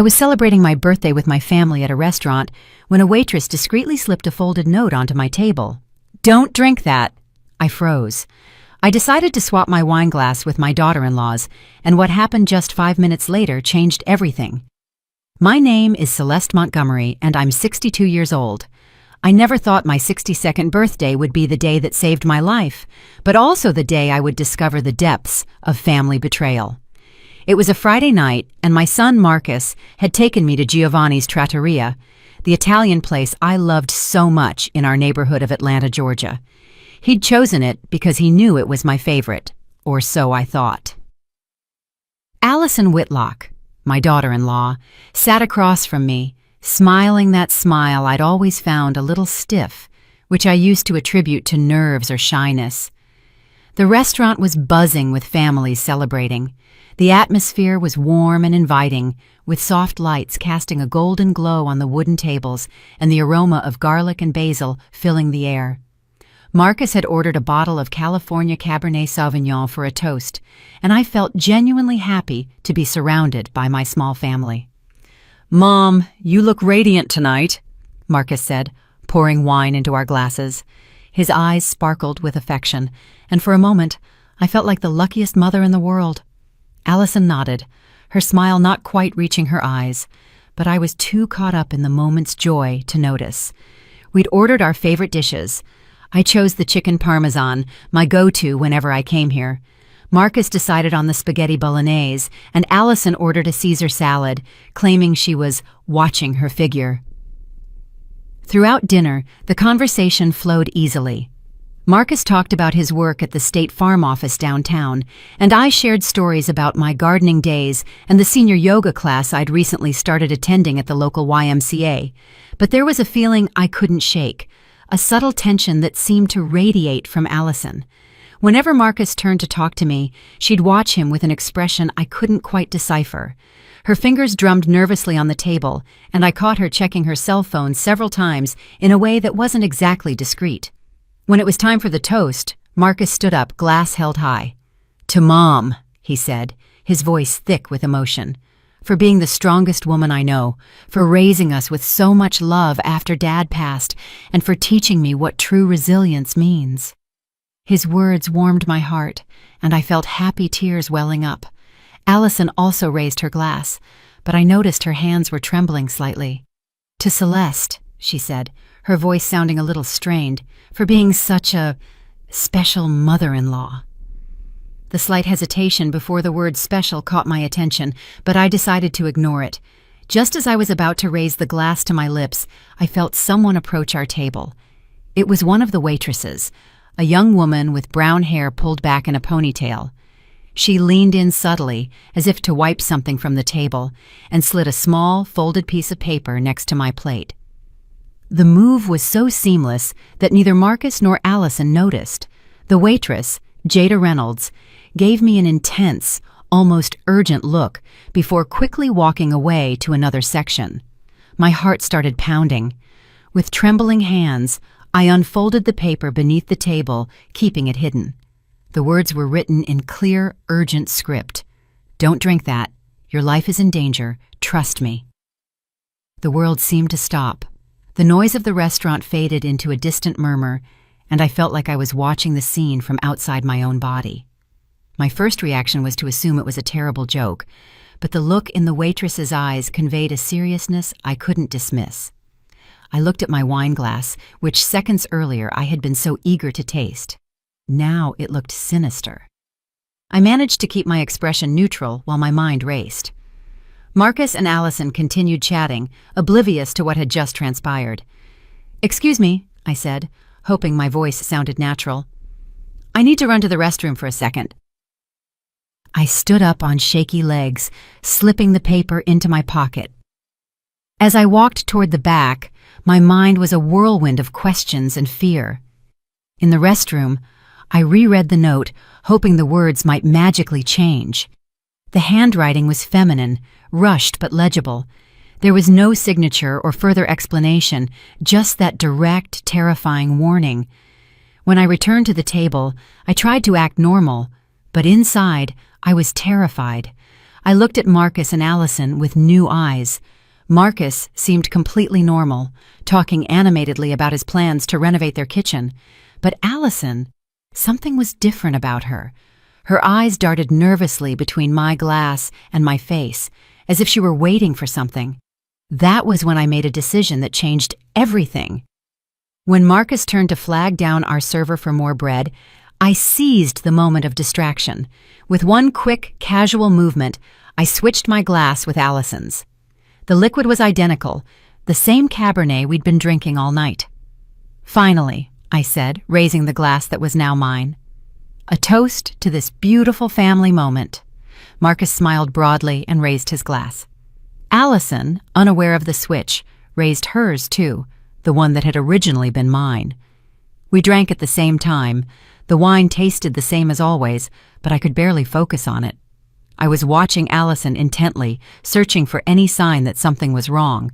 I was celebrating my birthday with my family at a restaurant when a waitress discreetly slipped a folded note onto my table. "Don't drink that." I froze. I decided to swap my wine glass with my daughter-in-law's, and what happened just 5 minutes later changed everything. My name is Celeste Montgomery, and I'm 62 years old. I never thought my 62nd birthday would be the day that saved my life, but also the day I would discover the depths of family betrayal. It was a Friday night, and my son Marcus had taken me to Giovanni's Trattoria, the Italian place I loved so much in our neighborhood of Atlanta, Georgia. He'd chosen it because he knew it was my favorite, or so I thought. Allison Whitlock, my daughter-in-law, sat across from me, smiling that smile I'd always found a little stiff, which I used to attribute to nerves or shyness. The restaurant was buzzing with families celebrating. The atmosphere was warm and inviting, with soft lights casting a golden glow on the wooden tables and the aroma of garlic and basil filling the air. Marcus had ordered a bottle of California Cabernet Sauvignon for a toast, and I felt genuinely happy to be surrounded by my small family. "Mom, you look radiant tonight," Marcus said, pouring wine into our glasses. His eyes sparkled with affection, and for a moment I felt like the luckiest mother in the world. Allison nodded, her smile not quite reaching her eyes, but I was too caught up in the moment's joy to notice. We'd ordered our favorite dishes. I chose the chicken parmesan, my go-to whenever I came here. Marcus decided on the spaghetti bolognese, and Allison ordered a Caesar salad, claiming she was watching her figure. Throughout dinner, the conversation flowed easily. Marcus talked about his work at the State Farm office downtown, and I shared stories about my gardening days and the senior yoga class I'd recently started attending at the local YMCA. But there was a feeling I couldn't shake, a subtle tension that seemed to radiate from Allison. Whenever Marcus turned to talk to me, she'd watch him with an expression I couldn't quite decipher. Her fingers drummed nervously on the table, and I caught her checking her cell phone several times in a way that wasn't exactly discreet. When it was time for the toast, Marcus stood up, glass held high. "To Mom," he said, his voice thick with emotion, "for being the strongest woman I know, for raising us with so much love after Dad passed, and for teaching me what true resilience means." His words warmed my heart, and I felt happy tears welling up. Allison also raised her glass, but I noticed her hands were trembling slightly. "To Celeste," she said, her voice sounding a little strained, "for being such a special mother-in-law." The slight hesitation before the word special caught my attention, but I decided to ignore it. Just as I was about to raise the glass to my lips, I felt someone approach our table. It was one of the waitresses, a young woman with brown hair pulled back in a ponytail. She leaned in subtly, as if to wipe something from the table, and slid a small, folded piece of paper next to my plate. The move was so seamless that neither Marcus nor Allison noticed. The waitress, Jada Reynolds, gave me an intense, almost urgent look before quickly walking away to another section. My heart started pounding. With trembling hands, I unfolded the paper beneath the table, keeping it hidden. The words were written in clear, urgent script. "Don't drink that. Your life is in danger. Trust me." The world seemed to stop. The noise of the restaurant faded into a distant murmur, and I felt like I was watching the scene from outside my own body. My first reaction was to assume it was a terrible joke, but the look in the waitress's eyes conveyed a seriousness I couldn't dismiss. I looked at my wine glass, which seconds earlier I had been so eager to taste. Now it looked sinister. I managed to keep my expression neutral while my mind raced. Marcus and Allison continued chatting, oblivious to what had just transpired. "Excuse me," I said, hoping my voice sounded natural. "I need to run to the restroom for a second." I stood up on shaky legs, slipping the paper into my pocket. As I walked toward the back, my mind was a whirlwind of questions and fear. In the restroom, I reread the note, hoping the words might magically change. The handwriting was feminine, rushed but legible. There was no signature or further explanation, just that direct, terrifying warning. When I returned to the table, I tried to act normal, but inside, I was terrified. I looked at Marcus and Allison with new eyes. Marcus seemed completely normal, talking animatedly about his plans to renovate their kitchen. But Allison, something was different about her. Her eyes darted nervously between my glass and my face, as if she were waiting for something. That was when I made a decision that changed everything. When Marcus turned to flag down our server for more bread, I seized the moment of distraction. With one quick, casual movement, I switched my glass with Allison's. The liquid was identical, the same Cabernet we'd been drinking all night. "Finally," I said, raising the glass that was now mine. "A toast to this beautiful family moment." Marcus smiled broadly and raised his glass. Allison, unaware of the switch, raised hers too, the one that had originally been mine. We drank at the same time. The wine tasted the same as always, but I could barely focus on it. I was watching Allison intently, searching for any sign that something was wrong.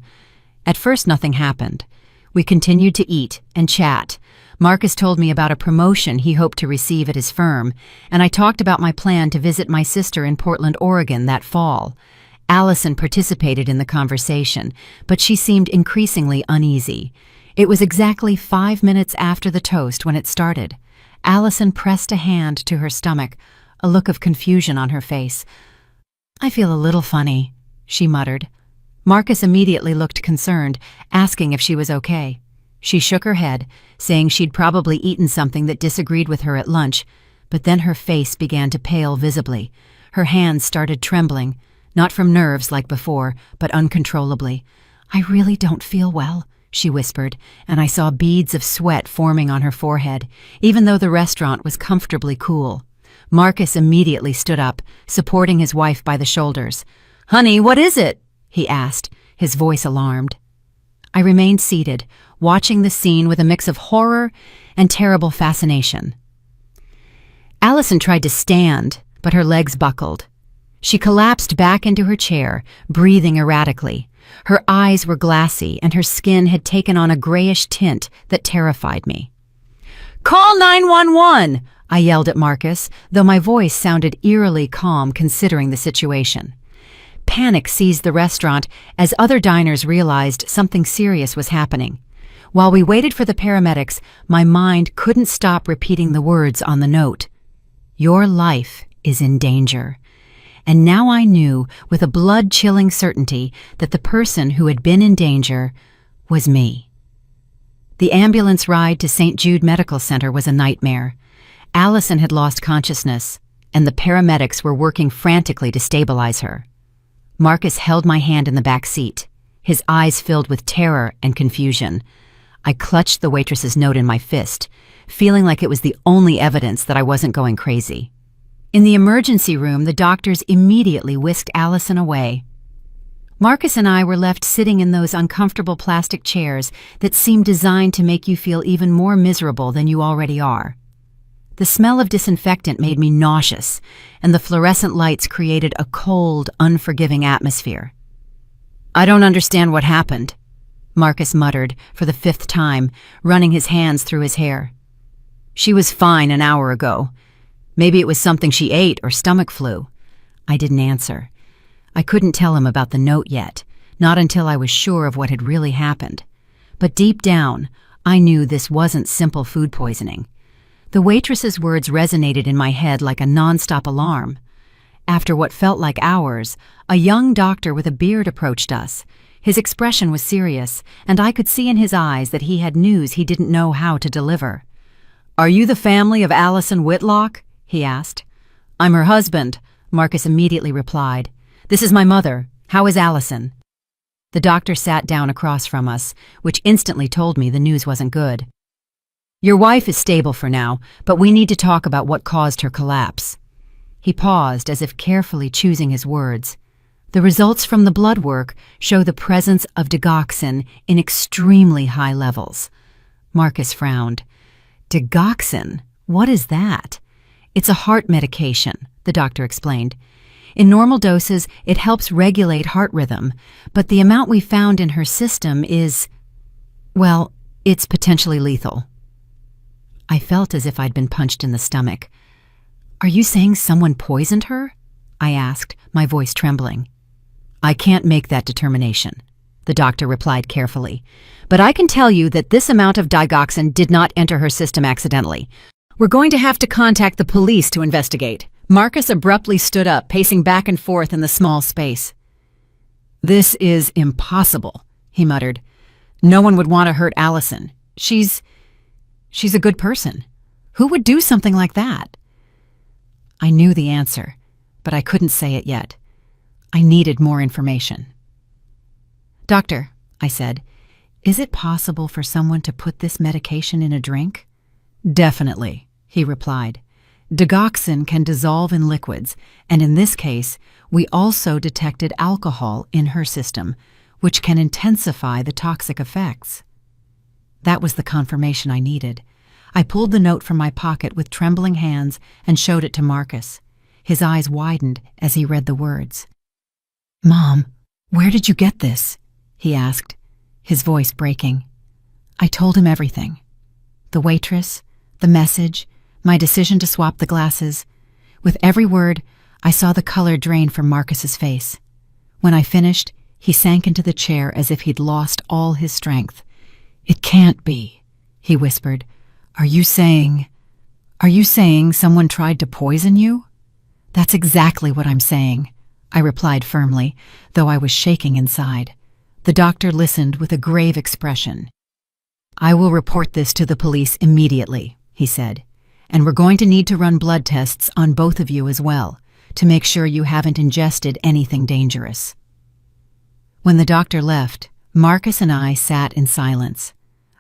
At first, nothing happened. We continued to eat and chat. Marcus told me about a promotion he hoped to receive at his firm, and I talked about my plan to visit my sister in Portland, Oregon that fall. Allison participated in the conversation, but she seemed increasingly uneasy. It was exactly 5 minutes after the toast when it started. Allison pressed a hand to her stomach, a look of confusion on her face. "I feel a little funny," she muttered. Marcus immediately looked concerned, asking if she was okay. She shook her head, saying she'd probably eaten something that disagreed with her at lunch, but then her face began to pale visibly. Her hands started trembling, not from nerves like before, but uncontrollably. "I really don't feel well," she whispered, and I saw beads of sweat forming on her forehead, even though the restaurant was comfortably cool. Marcus immediately stood up, supporting his wife by the shoulders. "Honey, what is it?" he asked, his voice alarmed. I remained seated, watching the scene with a mix of horror and terrible fascination. Allison tried to stand, but her legs buckled. She collapsed back into her chair, breathing erratically. Her eyes were glassy, and her skin had taken on a grayish tint that terrified me. "Call 911!" I yelled at Marcus, though my voice sounded eerily calm considering the situation. Panic seized the restaurant as other diners realized something serious was happening. While we waited for the paramedics, my mind couldn't stop repeating the words on the note. "Your life is in danger." And now I knew with a blood-chilling certainty that the person who had been in danger was me. The ambulance ride to St. Jude Medical Center was a nightmare. Allison had lost consciousness, and the paramedics were working frantically to stabilize her. Marcus held my hand in the back seat, his eyes filled with terror and confusion. I clutched the waitress's note in my fist, feeling like it was the only evidence that I wasn't going crazy. In the emergency room, the doctors immediately whisked Allison away. Marcus and I were left sitting in those uncomfortable plastic chairs that seemed designed to make you feel even more miserable than you already are. The smell of disinfectant made me nauseous, and the fluorescent lights created a cold, unforgiving atmosphere. "I don't understand what happened," Marcus muttered for the 5th time, running his hands through his hair. "She was fine an hour ago. Maybe it was something she ate or stomach flu." I didn't answer. I couldn't tell him about the note yet, not until I was sure of what had really happened. But deep down, I knew this wasn't simple food poisoning. The waitress's words resonated in my head like a nonstop alarm. After what felt like hours, a young doctor with a beard approached us. His expression was serious, and I could see in his eyes that he had news he didn't know how to deliver. "Are you the family of Allison Whitlock?" he asked. "I'm her husband," Marcus immediately replied. "This is my mother. How is Allison?" The doctor sat down across from us, which instantly told me the news wasn't good. "Your wife is stable for now, but we need to talk about what caused her collapse." He paused as if carefully choosing his words. "The results from the blood work show the presence of digoxin in extremely high levels." Marcus frowned. "Digoxin? What is that?" "It's a heart medication," the doctor explained. "In normal doses, it helps regulate heart rhythm, but the amount we found in her system is, well, it's potentially lethal." I felt as if I'd been punched in the stomach. "Are you saying someone poisoned her?" I asked, my voice trembling. I can't make that determination, the doctor replied carefully. But I can tell you that this amount of digoxin did not enter her system accidentally. We're going to have to contact the police to investigate. Marcus abruptly stood up, pacing back and forth in the small space. This is impossible, he muttered. No one would want to hurt Allison. She's a good person. Who would do something like that? I knew the answer, but I couldn't say it yet. I needed more information. Doctor, I said, is it possible for someone to put this medication in a drink? Definitely, he replied. Digoxin can dissolve in liquids, and in this case, we also detected alcohol in her system, which can intensify the toxic effects. That was the confirmation I needed. I pulled the note from my pocket with trembling hands and showed it to Marcus. His eyes widened as he read the words. Mom, where did you get this? He asked, his voice breaking. I told him everything. The waitress, the message, my decision to swap the glasses. With every word, I saw the color drain from Marcus's face. When I finished, he sank into the chair as if he'd lost all his strength. It can't be, he whispered. Are you saying someone tried to poison you? That's exactly what I'm saying, I replied firmly, though I was shaking inside. The doctor listened with a grave expression. I will report this to the police immediately, he said, and we're going to need to run blood tests on both of you as well, to make sure you haven't ingested anything dangerous. When the doctor left, Marcus and I sat in silence.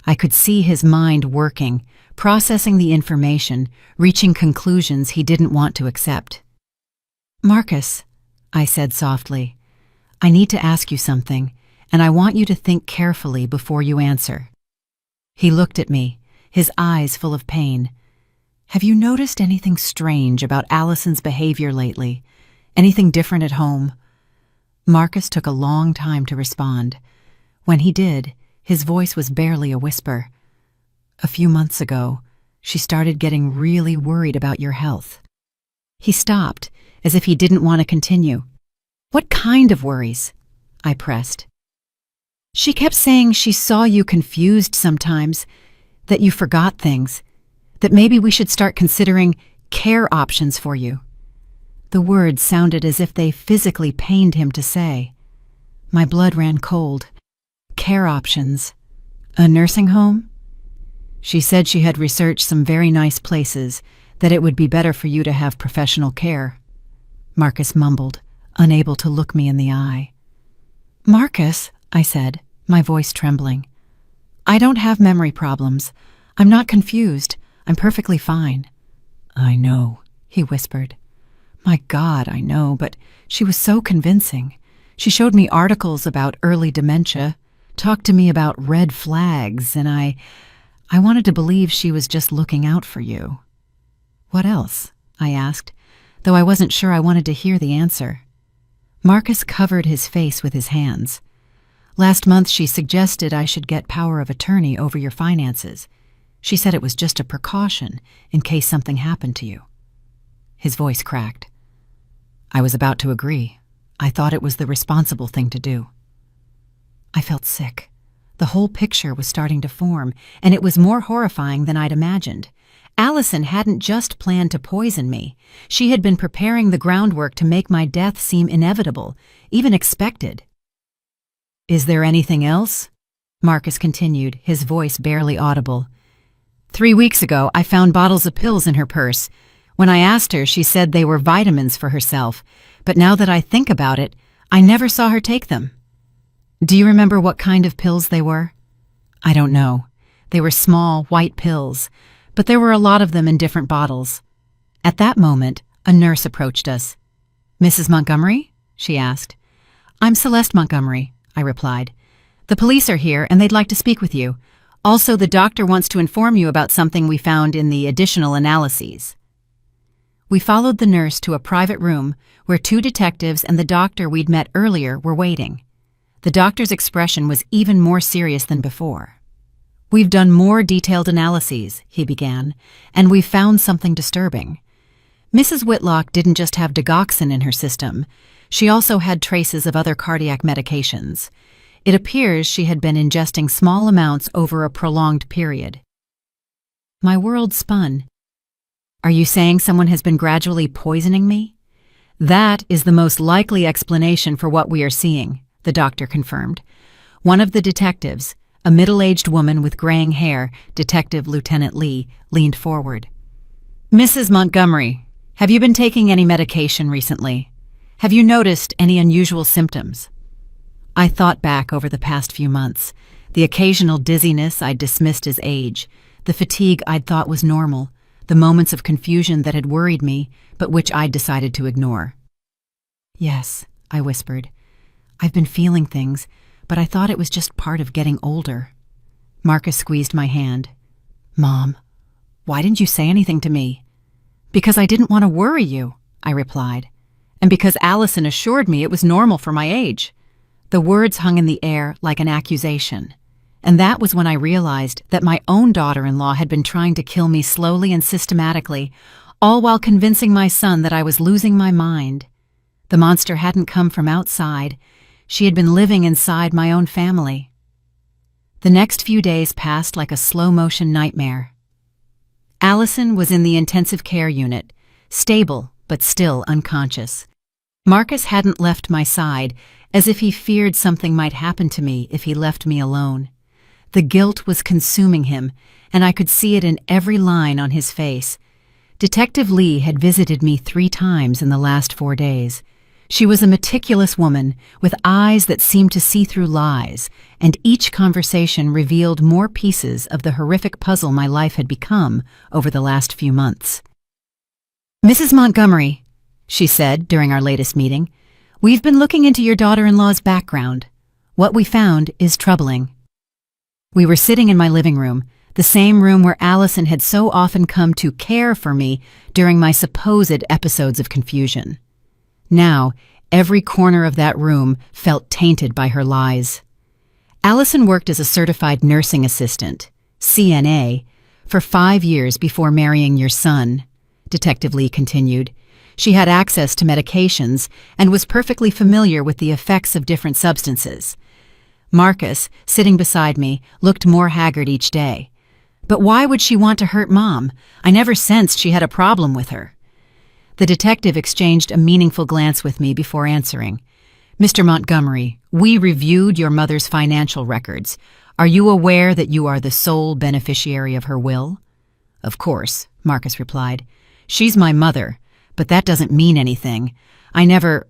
I could see his mind working, processing the information, reaching conclusions he didn't want to accept. Marcus, I said softly, I need to ask you something, and I want you to think carefully before you answer. He looked at me, his eyes full of pain. Have you noticed anything strange about Allison's behavior lately? Anything different at home? Marcus took a long time to respond. When he did, his voice was barely a whisper. A few months ago, she started getting really worried about your health. He stopped, as if he didn't want to continue. What kind of worries? I pressed. She kept saying she saw you confused sometimes, that you forgot things, that maybe we should start considering care options for you. The words sounded as if they physically pained him to say. My blood ran cold. Care options. A nursing home? She said she had researched some very nice places, that it would be better for you to have professional care. Marcus mumbled, unable to look me in the eye. Marcus, I said, my voice trembling. I don't have memory problems. I'm not confused. I'm perfectly fine. I know, he whispered. My God, I know, but she was so convincing. She showed me articles about early dementia, talked to me about red flags, and I wanted to believe she was just looking out for you. What else? I asked, though I wasn't sure I wanted to hear the answer. Marcus covered his face with his hands. Last month she suggested I should get power of attorney over your finances. She said it was just a precaution in case something happened to you. His voice cracked. I was about to agree. I thought it was the responsible thing to do. I felt sick. The whole picture was starting to form, and it was more horrifying than I'd imagined. Allison hadn't just planned to poison me. She had been preparing the groundwork to make my death seem inevitable, even expected. Is there anything else? Marcus continued, his voice barely audible. 3 weeks ago, I found bottles of pills in her purse. When I asked her, she said they were vitamins for herself, but now that I think about it, I never saw her take them. Do you remember what kind of pills they were? I don't know. They were small, white pills, but there were a lot of them in different bottles. At that moment, a nurse approached us. Mrs. Montgomery? She asked. I'm Celeste Montgomery, I replied. The police are here and they'd like to speak with you. Also, the doctor wants to inform you about something we found in the additional analyses. We followed the nurse to a private room where 2 detectives and the doctor we'd met earlier were waiting. The doctor's expression was even more serious than before. We've done more detailed analyses, he began, and we've found something disturbing. Mrs. Whitlock didn't just have digoxin in her system. She also had traces of other cardiac medications. It appears she had been ingesting small amounts over a prolonged period. My world spun. Are you saying someone has been gradually poisoning me? That is the most likely explanation for what we are seeing, the doctor confirmed. One of the detectives, a middle-aged woman with graying hair, Detective Lieutenant Lee, leaned forward. Mrs. Montgomery, have you been taking any medication recently? Have you noticed any unusual symptoms? I thought back over the past few months. The occasional dizziness I'd dismissed as age, the fatigue I'd thought was normal, the moments of confusion that had worried me, but which I'd decided to ignore. Yes, I whispered. I've been feeling things, but I thought it was just part of getting older. Marcus squeezed my hand. Mom, why didn't you say anything to me? Because I didn't want to worry you, I replied, and because Allison assured me it was normal for my age. The words hung in the air like an accusation, and that was when I realized that my own daughter-in-law had been trying to kill me slowly and systematically, all while convincing my son that I was losing my mind. The monster hadn't come from outside. She had been living inside my own family. The next few days passed like a slow-motion nightmare. Allison was in the intensive care unit, stable but still unconscious. Marcus hadn't left my side, as if he feared something might happen to me if he left me alone. The guilt was consuming him, and I could see it in every line on his face. Detective Lee had visited me 3 times in the last 4 days. She was a meticulous woman with eyes that seemed to see through lies, and each conversation revealed more pieces of the horrific puzzle my life had become over the last few months. Mrs. Montgomery, she said during our latest meeting, we've been looking into your daughter-in-law's background. What we found is troubling. We were sitting in my living room, the same room where Allison had so often come to care for me during my supposed episodes of confusion. Now, every corner of that room felt tainted by her lies. Allison worked as a certified nursing assistant, CNA, for 5 years before marrying your son, Detective Lee continued. She had access to medications and was perfectly familiar with the effects of different substances. Marcus, sitting beside me, looked more haggard each day. But why would she want to hurt Mom? I never sensed she had a problem with her. The detective exchanged a meaningful glance with me before answering. Mr. Montgomery, we reviewed your mother's financial records. Are you aware that you are the sole beneficiary of her will? Of course, Marcus replied. She's my mother, but that doesn't mean anything. I never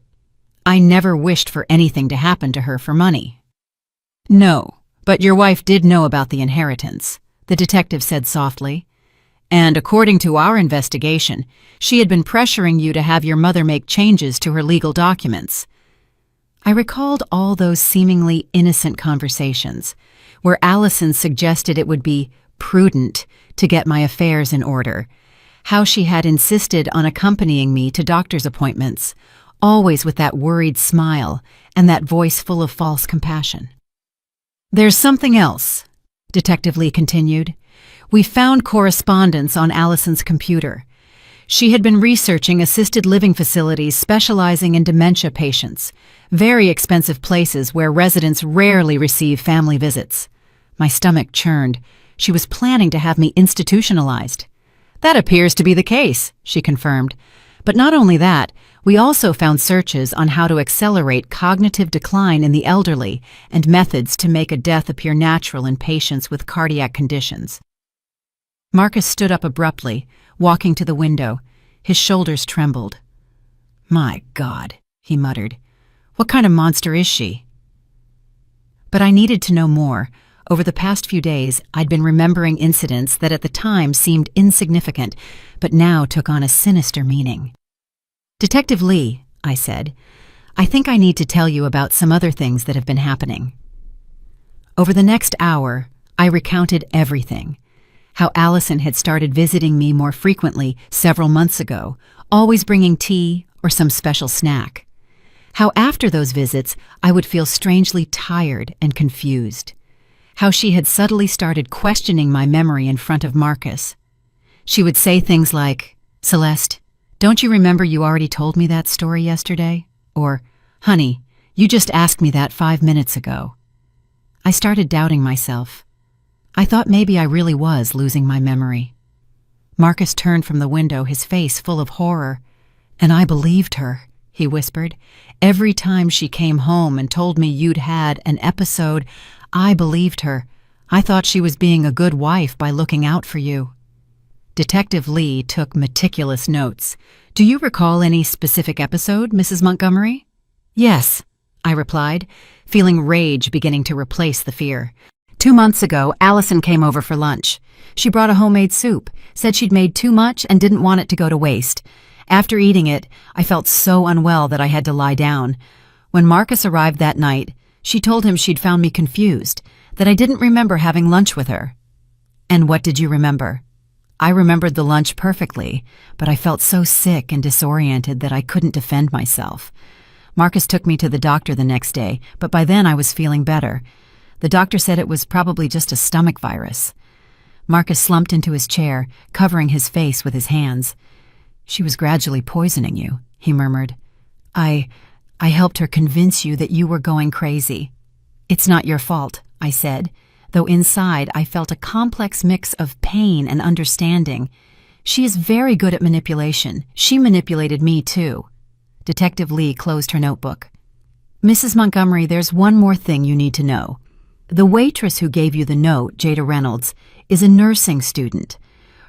wished for anything to happen to her for money. No, but your wife did know about the inheritance, the detective said softly. And according to our investigation, she had been pressuring you to have your mother make changes to her legal documents. I recalled all those seemingly innocent conversations, where Allison suggested it would be prudent to get my affairs in order, how she had insisted on accompanying me to doctor's appointments, always with that worried smile and that voice full of false compassion. There's something else, Detective Lee continued. We found correspondence on Allison's computer. She had been researching assisted living facilities specializing in dementia patients, very expensive places where residents rarely receive family visits. My stomach churned. She was planning to have me institutionalized. That appears to be the case, she confirmed. But not only that, we also found searches on how to accelerate cognitive decline in the elderly and methods to make a death appear natural in patients with cardiac conditions. Marcus stood up abruptly, walking to the window. His shoulders trembled. My God, he muttered. What kind of monster is she? But I needed to know more. Over the past few days, I'd been remembering incidents that at the time seemed insignificant, but now took on a sinister meaning. Detective Lee, I said, I think I need to tell you about some other things that have been happening. Over the next hour, I recounted everything. How Allison had started visiting me more frequently several months ago, always bringing tea or some special snack. How after those visits, I would feel strangely tired and confused. How she had subtly started questioning my memory in front of Marcus. She would say things like, Celeste, Don't you remember you already told me that story yesterday? Or, honey, you just asked me that 5 minutes ago. I started doubting myself. I thought maybe I really was losing my memory. Marcus turned from the window, his face full of horror. And I believed her, he whispered. Every time she came home and told me you'd had an episode, I believed her. I thought she was being a good wife by looking out for you. Detective Lee took meticulous notes. Do you recall any specific episode, Mrs. Montgomery? Yes, I replied, feeling rage beginning to replace the fear. 2 months ago, Allison came over for lunch. She brought a homemade soup, said she'd made too much and didn't want it to go to waste. After eating it, I felt so unwell that I had to lie down. When Marcus arrived that night, she told him she'd found me confused, that I didn't remember having lunch with her. And what did you remember? I remembered the lunch perfectly, but I felt so sick and disoriented that I couldn't defend myself. Marcus took me to the doctor the next day, but by then I was feeling better. The doctor said it was probably just a stomach virus. Marcus slumped into his chair, covering his face with his hands. She was gradually poisoning you, he murmured. I helped her convince you that you were going crazy. It's not your fault, I said, though inside I felt a complex mix of pain and understanding. She is very good at manipulation. She manipulated me too. Detective Lee closed her notebook. Mrs. Montgomery, there's one more thing you need to know. The waitress who gave you the note, Jada Reynolds, is a nursing student.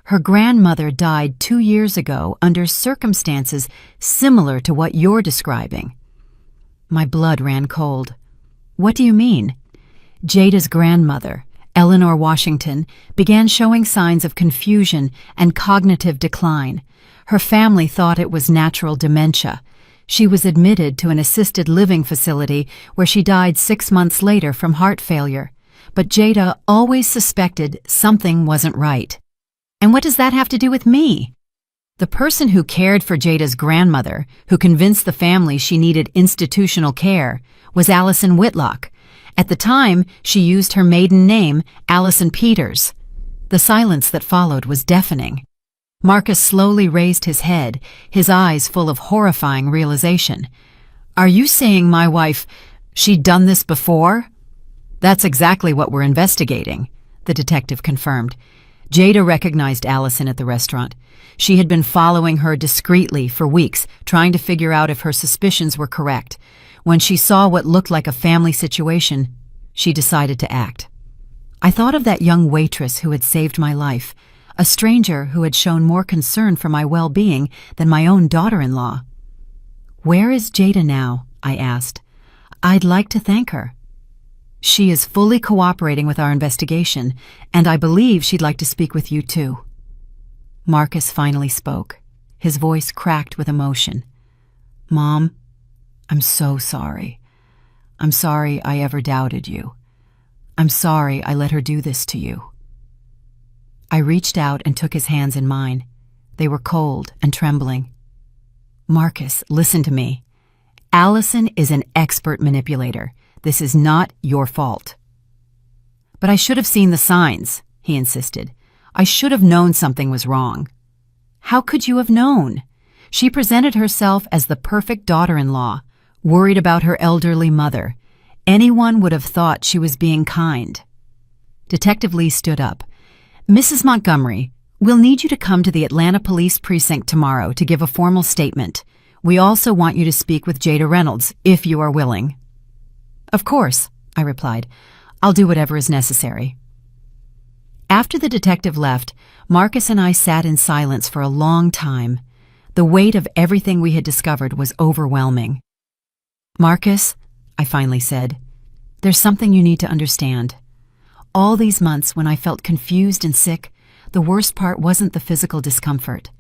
Her grandmother died 2 years ago under circumstances similar to what you're describing. My blood ran cold. What do you mean? Jada's grandmother, Eleanor Washington, began showing signs of confusion and cognitive decline. Her family thought it was natural dementia. She was admitted to an assisted living facility where she died 6 months later from heart failure. But Jada always suspected something wasn't right. And what does that have to do with me? The person who cared for Jada's grandmother, who convinced the family she needed institutional care, was Allison Whitlock. At the time, she used her maiden name, Allison Peters. The silence that followed was deafening. Marcus slowly raised his head, his eyes full of horrifying realization. Are you saying my wife, she'd done this before? That's exactly what we're investigating, the detective confirmed. Jada recognized Allison at the restaurant. She had been following her discreetly for weeks, trying to figure out if her suspicions were correct. When she saw what looked like a family situation, she decided to act. I thought of that young waitress who had saved my life, a stranger who had shown more concern for my well-being than my own daughter-in-law. Where is Jada now? I asked. I'd like to thank her. She is fully cooperating with our investigation, and I believe she'd like to speak with you too. Marcus finally spoke. His voice cracked with emotion. Mom, I'm so sorry. I'm sorry I ever doubted you. I'm sorry I let her do this to you. I reached out and took his hands in mine. They were cold and trembling. Marcus, listen to me. Allison is an expert manipulator. This is not your fault. But I should have seen the signs, he insisted. I should have known something was wrong. How could you have known? She presented herself as the perfect daughter-in-law, worried about her elderly mother. Anyone would have thought she was being kind. Detective Lee stood up. Mrs. Montgomery, we'll need you to come to the Atlanta Police Precinct tomorrow to give a formal statement. We also want you to speak with Jada Reynolds, if you are willing. Of course, I replied. I'll do whatever is necessary. After the detective left, Marcus and I sat in silence for a long time. The weight of everything we had discovered was overwhelming. Marcus, I finally said, there's something you need to understand. All these months when I felt confused and sick, the worst part wasn't the physical discomfort.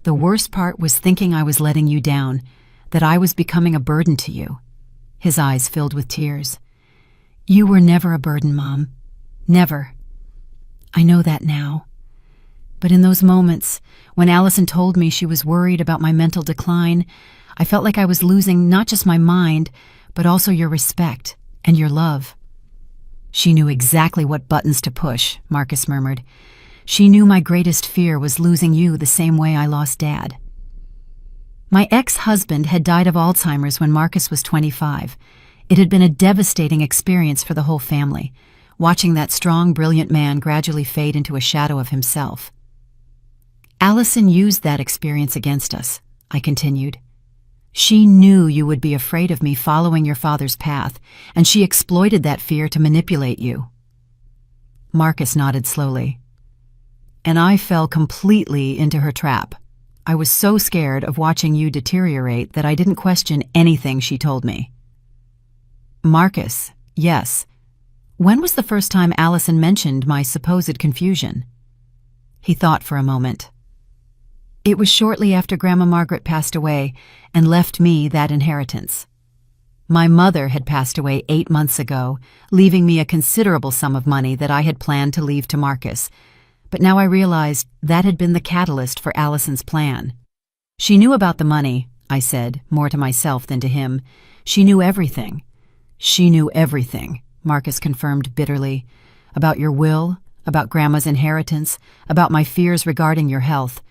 The worst part was thinking I was letting you down, that I was becoming a burden to you. His eyes filled with tears. You were never a burden, Mom. Never. I know that now. But in those moments, when Allison told me she was worried about my mental decline, I felt like I was losing not just my mind, but also your respect and your love. She knew exactly what buttons to push, Marcus murmured. She knew my greatest fear was losing you the same way I lost Dad. My ex-husband had died of Alzheimer's when Marcus was 25. It had been a devastating experience for the whole family, watching that strong, brilliant man gradually fade into a shadow of himself. Allison used that experience against us, I continued. She knew you would be afraid of me following your father's path, and she exploited that fear to manipulate you. Marcus nodded slowly. And I fell completely into her trap. I was so scared of watching you deteriorate that I didn't question anything she told me. Marcus, yes. When was the first time Allison mentioned my supposed confusion? He thought for a moment. It was shortly after Grandma Margaret passed away and left me that inheritance. My mother had passed away 8 months ago, leaving me a considerable sum of money that I had planned to leave to Marcus. But now I realized that had been the catalyst for Allison's plan. She knew about the money, I said, more to myself than to him. She knew everything. She knew everything, Marcus confirmed bitterly. About your will, about Grandma's inheritance, about my fears regarding your health.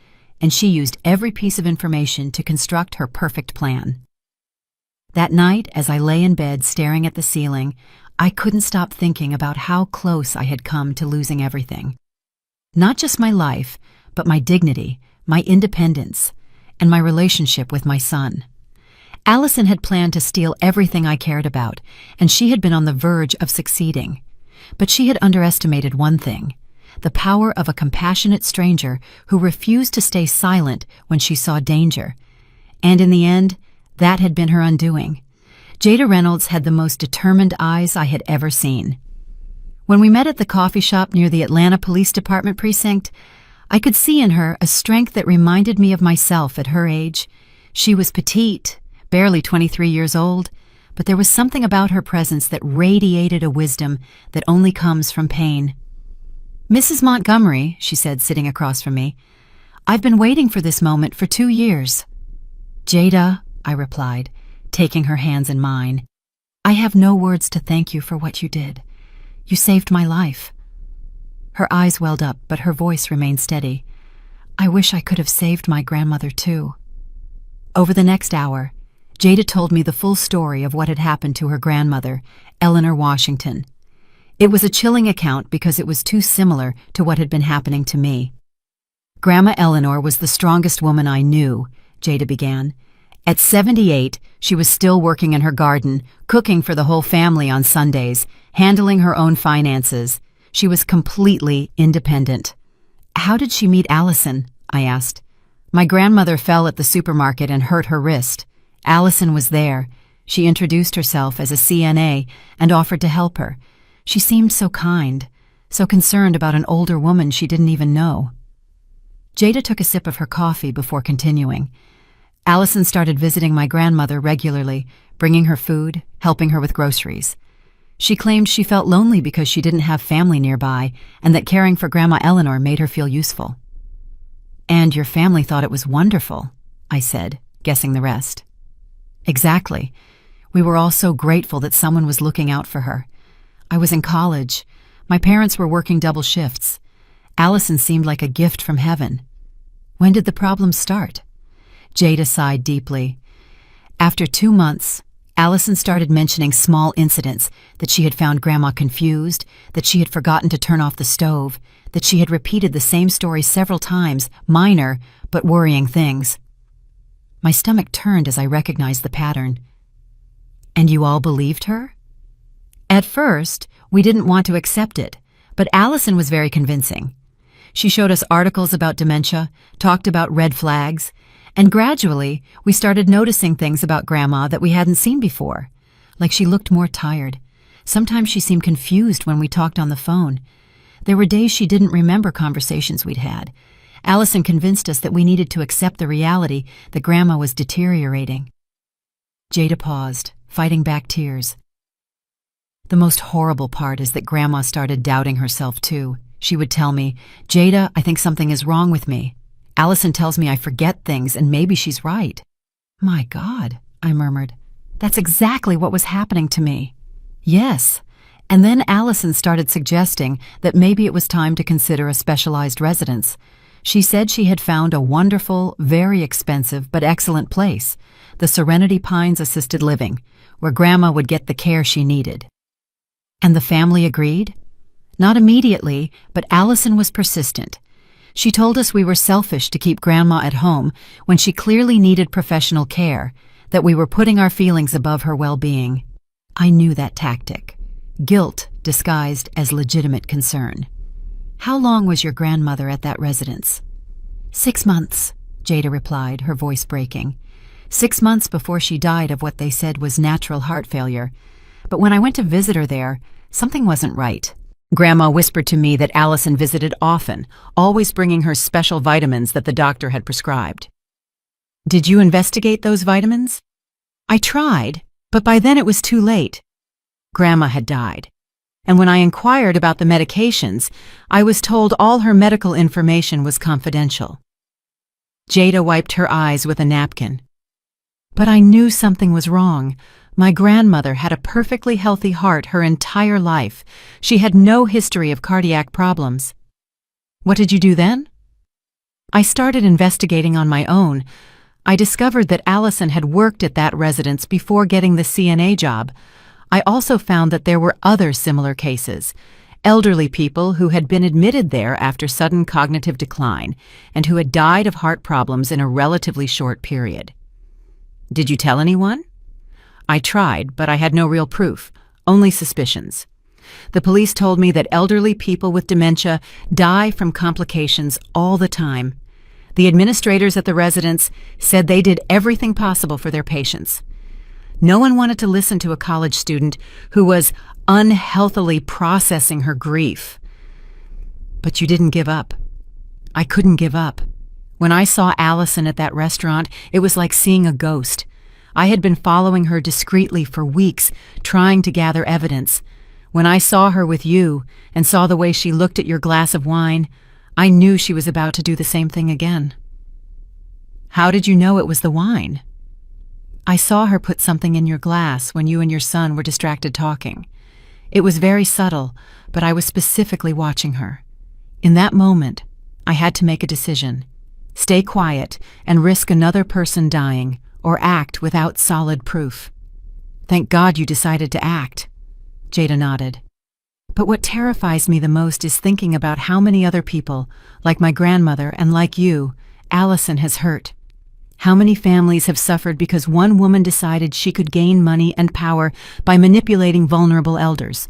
And she used every piece of information to construct her perfect plan. That night, as I lay in bed staring at the ceiling, I couldn't stop thinking about how close I had come to losing everything. Not just my life, but my dignity, my independence, and my relationship with my son. Allison had planned to steal everything I cared about, and she had been on the verge of succeeding. But she had underestimated one thing: the power of a compassionate stranger who refused to stay silent when she saw danger. And in the end, that had been her undoing. Jada Reynolds had the most determined eyes I had ever seen. When we met at the coffee shop near the Atlanta Police Department precinct, I could see in her a strength that reminded me of myself at her age. She was petite, barely 23 years old, but there was something about her presence that radiated a wisdom that only comes from pain. Mrs. Montgomery, she said, sitting across from me, I've been waiting for this moment for 2 years. Jada, I replied, taking her hands in mine, I have no words to thank you for what you did. You saved my life. Her eyes welled up, but her voice remained steady. I wish I could have saved my grandmother too. Over the next hour, Jada told me the full story of what had happened to her grandmother, Eleanor Washington. It was a chilling account because it was too similar to what had been happening to me. Grandma Eleanor was the strongest woman I knew, Jada began. At 78, she was still working in her garden, cooking for the whole family on Sundays, handling her own finances. She was completely independent. How did she meet Allison? I asked. My grandmother fell at the supermarket and hurt her wrist. Allison was there. She introduced herself as a CNA and offered to help her. She seemed so kind, so concerned about an older woman she didn't even know. Jada took a sip of her coffee before continuing. Allison started visiting my grandmother regularly, bringing her food, helping her with groceries. She claimed she felt lonely because she didn't have family nearby and that caring for Grandma Eleanor made her feel useful. And your family thought it was wonderful, I said, guessing the rest. Exactly. We were all so grateful that someone was looking out for her. I was in college. My parents were working double shifts. Allison seemed like a gift from heaven. When did the problem start? Jada sighed deeply. After 2 months, Allison started mentioning small incidents, that she had found Grandma confused, that she had forgotten to turn off the stove, that she had repeated the same story several times, minor but worrying things. My stomach turned as I recognized the pattern. And you all believed her? At first, we didn't want to accept it, but Allison was very convincing. She showed us articles about dementia, talked about red flags, and gradually we started noticing things about Grandma that we hadn't seen before, like she looked more tired. Sometimes she seemed confused when we talked on the phone. There were days she didn't remember conversations we'd had. Allison convinced us that we needed to accept the reality that Grandma was deteriorating. Jada paused, fighting back tears. The most horrible part is that Grandma started doubting herself too. She would tell me, Jada, I think something is wrong with me. Allison tells me I forget things and maybe she's right. My God, I murmured. That's exactly what was happening to me. Yes. And then Allison started suggesting that maybe it was time to consider a specialized residence. She said she had found a wonderful, very expensive, but excellent place, the Serenity Pines Assisted Living, where Grandma would get the care she needed. And the family agreed? Not immediately, but Allison was persistent. She told us we were selfish to keep Grandma at home when she clearly needed professional care, that we were putting our feelings above her well-being. I knew that tactic. Guilt disguised as legitimate concern. How long was your grandmother at that residence? 6 months, Jada replied, her voice breaking. 6 months before she died of what they said was natural heart failure. But when I went to visit her there, something wasn't right. Grandma whispered to me that Allison visited often, always bringing her special vitamins that the doctor had prescribed. Did you investigate those vitamins? I tried, but by then it was too late. Grandma had died. And when I inquired about the medications, I was told all her medical information was confidential. Jada wiped her eyes with a napkin. But I knew something was wrong. My grandmother had a perfectly healthy heart her entire life. She had no history of cardiac problems. What did you do then? I started investigating on my own. I discovered that Allison had worked at that residence before getting the CNA job. I also found that there were other similar cases, elderly people who had been admitted there after sudden cognitive decline and who had died of heart problems in a relatively short period. Did you tell anyone? I tried, but I had no real proof, only suspicions. The police told me that elderly people with dementia die from complications all the time. The administrators at the residence said they did everything possible for their patients. No one wanted to listen to a college student who was unhealthily processing her grief. But you didn't give up. I couldn't give up. When I saw Allison at that restaurant, it was like seeing a ghost. I had been following her discreetly for weeks, trying to gather evidence. When I saw her with you and saw the way she looked at your glass of wine, I knew she was about to do the same thing again. How did you know it was the wine? I saw her put something in your glass when you and your son were distracted talking. It was very subtle, but I was specifically watching her. In that moment, I had to make a decision. Stay quiet and risk another person dying, or act without solid proof. Thank God you decided to act. Jada nodded. But what terrifies me the most is thinking about how many other people, like my grandmother and like you, Allison has hurt. How many families have suffered because one woman decided she could gain money and power by manipulating vulnerable elders.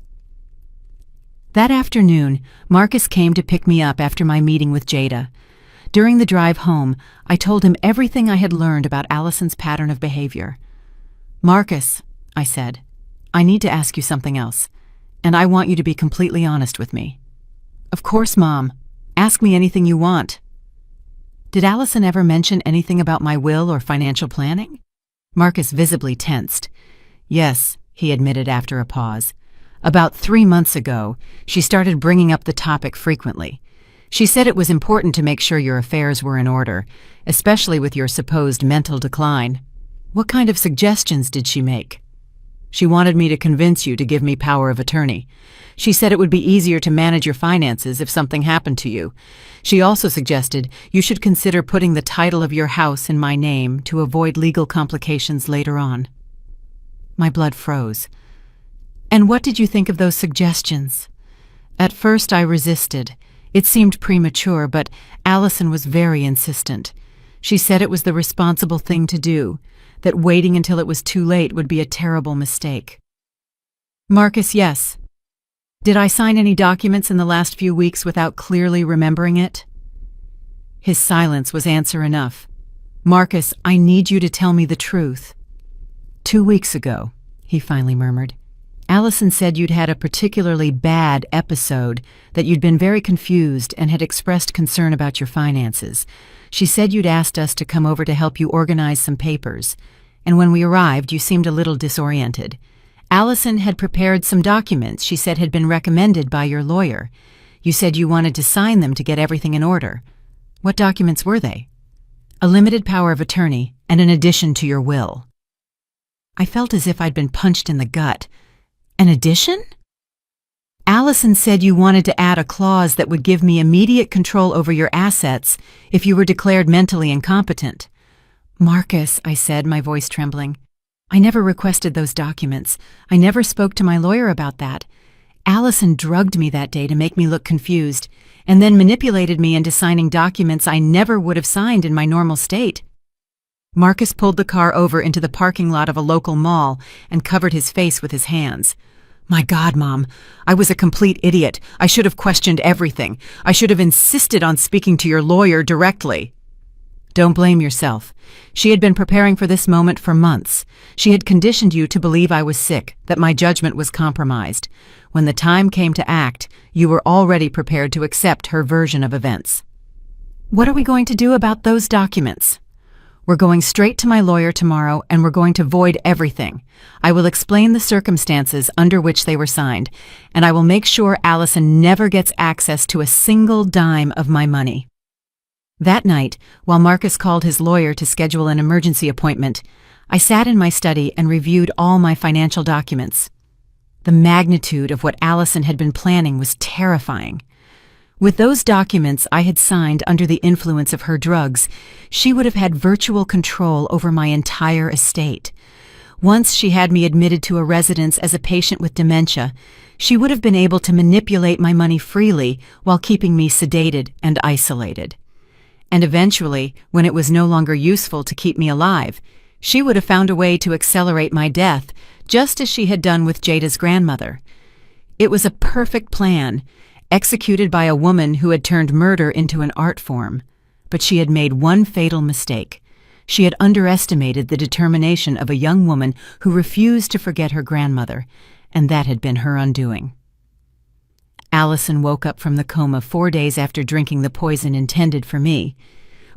That afternoon, Marcus came to pick me up after my meeting with Jada. During the drive home, I told him everything I had learned about Allison's pattern of behavior. Marcus, I said, I need to ask you something else, and I want you to be completely honest with me. Of course, Mom. Ask me anything you want. Did Allison ever mention anything about my will or financial planning? Marcus visibly tensed. Yes, he admitted after a pause. About 3 months ago, she started bringing up the topic frequently. She said it was important to make sure your affairs were in order, especially with your supposed mental decline. What kind of suggestions did she make? She wanted me to convince you to give me power of attorney. She said it would be easier to manage your finances if something happened to you. She also suggested you should consider putting the title of your house in my name to avoid legal complications later on. My blood froze. And what did you think of those suggestions? At first I resisted. It seemed premature, but Allison was very insistent. She said it was the responsible thing to do, that waiting until it was too late would be a terrible mistake. Marcus, yes. Did I sign any documents in the last few weeks without clearly remembering it? His silence was answer enough. Marcus, I need you to tell me the truth. 2 weeks ago, he finally murmured, Allison said you'd had a particularly bad episode, that you'd been very confused and had expressed concern about your finances. She said you'd asked us to come over to help you organize some papers, and when we arrived, you seemed a little disoriented. Allison had prepared some documents she said had been recommended by your lawyer. You said you wanted to sign them to get everything in order. What documents were they? A limited power of attorney and an addition to your will. I felt as if I'd been punched in the gut. An addition? Allison Allison said you wanted to add a clause that would give me immediate control over your assets if you were declared mentally incompetent. Marcus, I said, my voice trembling. I never requested those documents. I never spoke to my lawyer about that. Allison drugged me that day to make me look confused, and then manipulated me into signing documents I never would have signed in my normal state. Marcus pulled the car over into the parking lot of a local mall and covered his face with his hands. My God, Mom, I was a complete idiot. I should have questioned everything. I should have insisted on speaking to your lawyer directly. Don't blame yourself. She had been preparing for this moment for months. She had conditioned you to believe I was sick, that my judgment was compromised. When the time came to act, you were already prepared to accept her version of events. What are we going to do about those documents? We're going straight to my lawyer tomorrow, and we're going to void everything. I will explain the circumstances under which they were signed, and I will make sure Allison never gets access to a single dime of my money. That night, while Marcus called his lawyer to schedule an emergency appointment, I sat in my study and reviewed all my financial documents. The magnitude of what Allison had been planning was terrifying. With those documents I had signed under the influence of her drugs, she would have had virtual control over my entire estate. Once she had me admitted to a residence as a patient with dementia, she would have been able to manipulate my money freely while keeping me sedated and isolated. And eventually, when it was no longer useful to keep me alive, she would have found a way to accelerate my death, just as she had done with Jada's grandmother. It was a perfect plan, executed by a woman who had turned murder into an art form. But she had made one fatal mistake. She had underestimated the determination of a young woman who refused to forget her grandmother, and that had been her undoing. Allison woke up from the coma 4 days after drinking the poison intended for me.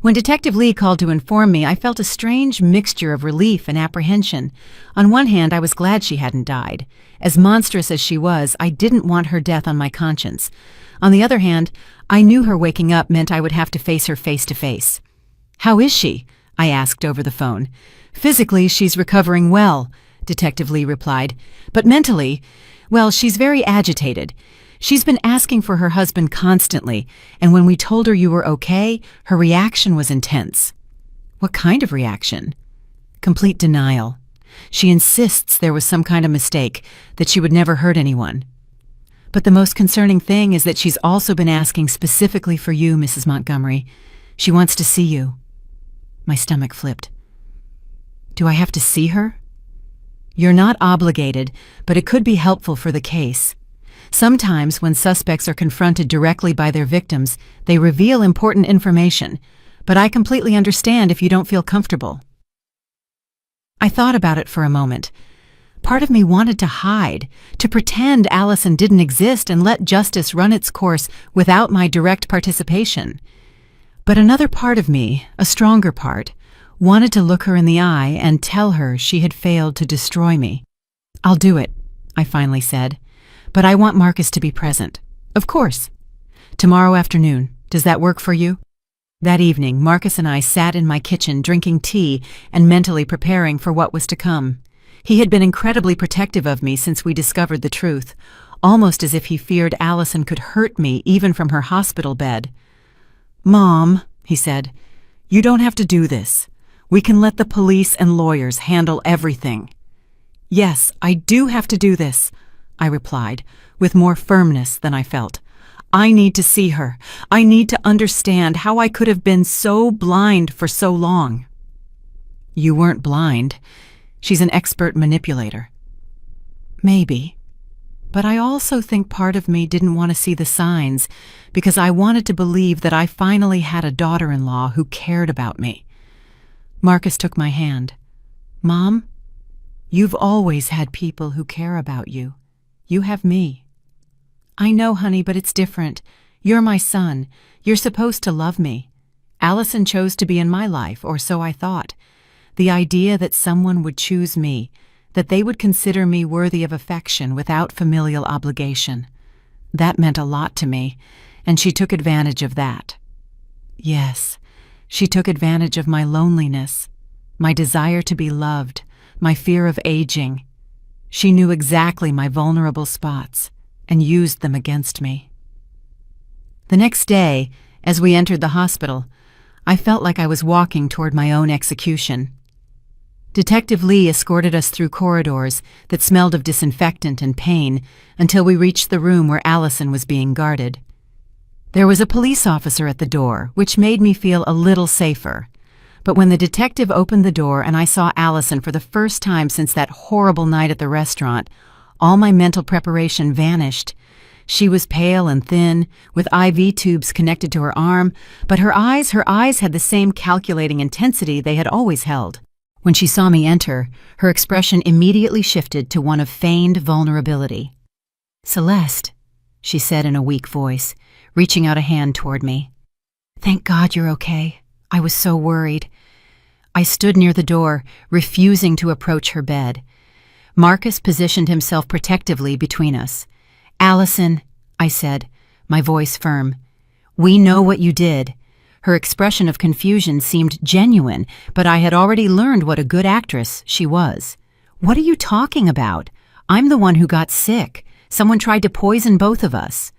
When Detective Lee called to inform me, I felt a strange mixture of relief and apprehension. On one hand, I was glad she hadn't died. As monstrous as she was, I didn't want her death on my conscience. On the other hand, I knew her waking up meant I would have to face her face to face. "How is she?" I asked over the phone. "Physically, she's recovering well," Detective Lee replied. "But mentally, well, she's very agitated. She's been asking for her husband constantly, and when we told her you were okay, her reaction was intense." "What kind of reaction?" "Complete denial. She insists there was some kind of mistake, that she would never hurt anyone. But the most concerning thing is that she's also been asking specifically for you, Mrs. Montgomery. She wants to see you." My stomach flipped. "Do I have to see her?" "You're not obligated, but it could be helpful for the case. Sometimes, when suspects are confronted directly by their victims, they reveal important information, but I completely understand if you don't feel comfortable." I thought about it for a moment. Part of me wanted to hide, to pretend Allison didn't exist and let justice run its course without my direct participation. But another part of me, a stronger part, wanted to look her in the eye and tell her she had failed to destroy me. "I'll do it," I finally said. "But I want Marcus to be present." "Of course. Tomorrow afternoon. Does that work for you?" That evening, Marcus and I sat in my kitchen drinking tea and mentally preparing for what was to come. He had been incredibly protective of me since we discovered the truth, almost as if he feared Allison could hurt me even from her hospital bed. "Mom," he said, "you don't have to do this. We can let the police and lawyers handle everything." "Yes, I do have to do this," I replied, with more firmness than I felt. "I need to see her. I need to understand how I could have been so blind for so long." "You weren't blind. She's an expert manipulator." "Maybe. But I also think part of me didn't want to see the signs because I wanted to believe that I finally had a daughter-in-law who cared about me." Marcus took my hand. "Mom, you've always had people who care about you. You have me." "I know, honey, but it's different. You're my son. You're supposed to love me. Allison chose to be in my life, or so I thought. The idea that someone would choose me, that they would consider me worthy of affection without familial obligation, that meant a lot to me, and she took advantage of that. Yes, she took advantage of my loneliness, my desire to be loved, my fear of aging. She knew exactly my vulnerable spots, and used them against me. The next day, as we entered the hospital, I felt like I was walking toward my own execution. Detective Lee escorted us through corridors that smelled of disinfectant and pain until we reached the room where Allison was being guarded. There was a police officer at the door, which made me feel a little safer. But when the detective opened the door and I saw Allison for the first time since that horrible night at the restaurant, all my mental preparation vanished. She was pale and thin, with IV tubes connected to her arm, but her eyes had the same calculating intensity they had always held. When she saw me enter, her expression immediately shifted to one of feigned vulnerability. "Celeste," she said in a weak voice, reaching out a hand toward me. "Thank God you're okay. I was so worried." I stood near the door, refusing to approach her bed. Marcus positioned himself protectively between us. "Allison," I said, my voice firm, "we know what you did." Her expression of confusion seemed genuine, but I had already learned what a good actress she was. "What are you talking about? I'm the one who got sick. Someone tried to poison both of us."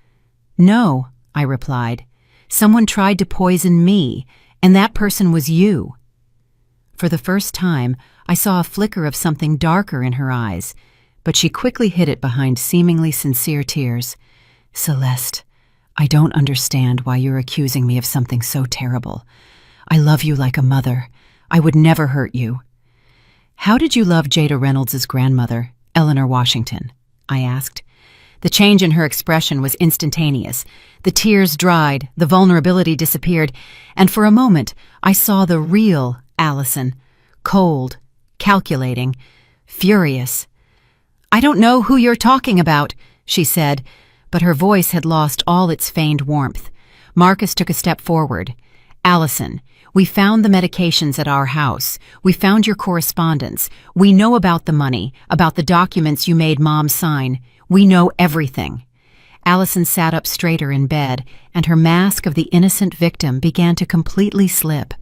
"No," I replied. "Someone tried to poison me, and that person was you." For the first time, I saw a flicker of something darker in her eyes, but she quickly hid it behind seemingly sincere tears. "Celeste, I don't understand why you're accusing me of something so terrible. I love you like a mother. I would never hurt you." "How did you love Jada Reynolds' grandmother, Eleanor Washington?" I asked. The change in her expression was instantaneous. The tears dried, the vulnerability disappeared, and for a moment I saw the real Allison, cold, calculating, furious. "I don't know who you're talking about," she said, but her voice had lost all its feigned warmth. Marcus took a step forward. "Allison, we found the medications at our house. We found your correspondence. We know about the money, about the documents you made Mom sign. We know everything." Allison sat up straighter in bed, and her mask of the innocent victim began to completely slip.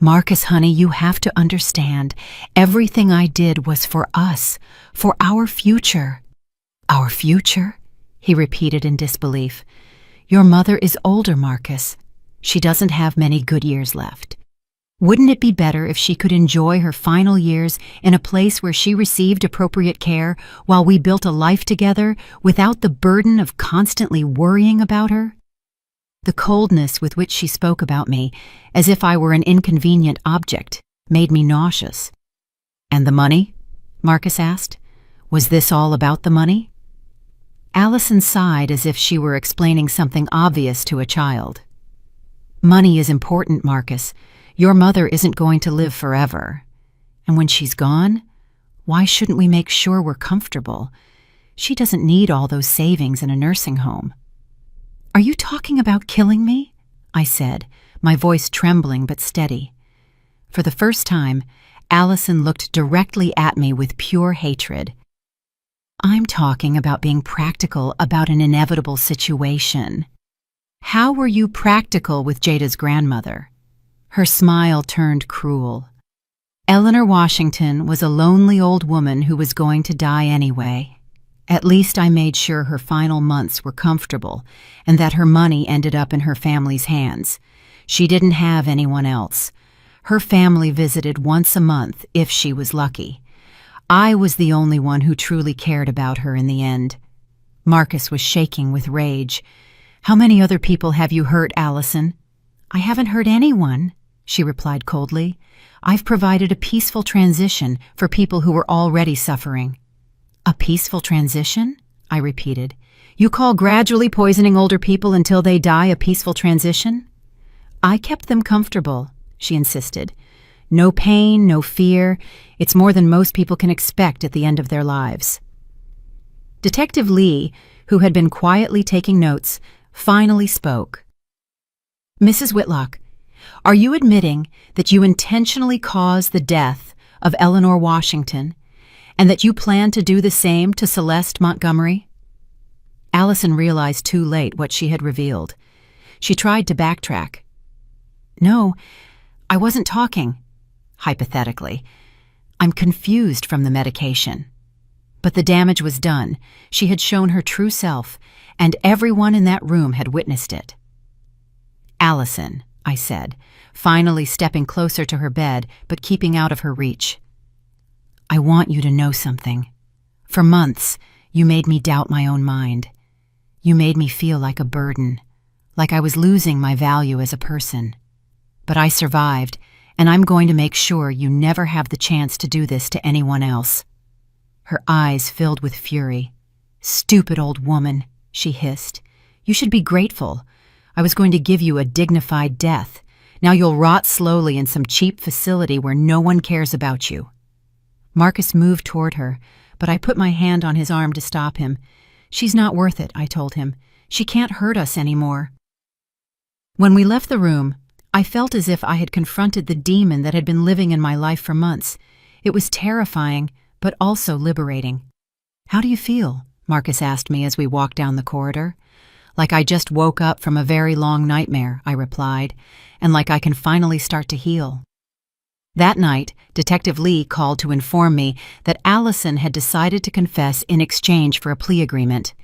"Marcus, honey, you have to understand. Everything I did was for us, for our future." "Our future?" he repeated in disbelief. "Your mother is older, Marcus. She doesn't have many good years left. Wouldn't it be better if she could enjoy her final years in a place where she received appropriate care while we built a life together without the burden of constantly worrying about her?" The coldness with which she spoke about me, as if I were an inconvenient object, made me nauseous. "And the money?" Marcus asked. "Was this all about the money?" Allison sighed as if she were explaining something obvious to a child. "Money is important, Marcus. Your mother isn't going to live forever. And when she's gone, why shouldn't we make sure we're comfortable? She doesn't need all those savings in a nursing home." "Are you talking about killing me?" I said, my voice trembling but steady. For the first time, Allison looked directly at me with pure hatred. "I'm talking about being practical about an inevitable situation." "How were you practical with Jada's grandmother?" Her smile turned cruel. "Eleanor Washington was a lonely old woman who was going to die anyway. At least I made sure her final months were comfortable and that her money ended up in her family's hands. She didn't have anyone else. Her family visited once a month if she was lucky. I was the only one who truly cared about her in the end." Marcus was shaking with rage. "How many other people have you hurt, Allison?" "I haven't hurt anyone," she replied coldly. "I've provided a peaceful transition for people who were already suffering." "A peaceful transition?" I repeated. "You call gradually poisoning older people until they die a peaceful transition?" "I kept them comfortable," she insisted. "No pain, no fear. It's more than most people can expect at the end of their lives." Detective Lee, who had been quietly taking notes, finally spoke. "Mrs. Whitlock, are you admitting that you intentionally caused the death of Eleanor Washington and that you plan to do the same to Celeste Montgomery?" Allison realized too late what she had revealed. She tried to backtrack. "No, I wasn't talking. Hypothetically. I'm confused from the medication." But the damage was done. She had shown her true self, and everyone in that room had witnessed it. "Allison," I said, finally stepping closer to her bed but keeping out of her reach. "I want you to know something. For months, you made me doubt my own mind. You made me feel like a burden, like I was losing my value as a person. But I survived, and I'm going to make sure you never have the chance to do this to anyone else." Her eyes filled with fury. "Stupid old woman," she hissed. "You should be grateful. I was going to give you a dignified death. Now you'll rot slowly in some cheap facility where no one cares about you." Marcus moved toward her, but I put my hand on his arm to stop him. "She's not worth it," I told him. "She can't hurt us anymore." When we left the room, I felt as if I had confronted the demon that had been living in my life for months. It was terrifying, but also liberating. "How do you feel?" Marcus asked me as we walked down the corridor. "Like I just woke up from a very long nightmare," I replied, "and like I can finally start to heal." That night, Detective Lee called to inform me that Allison had decided to confess in exchange for a plea agreement.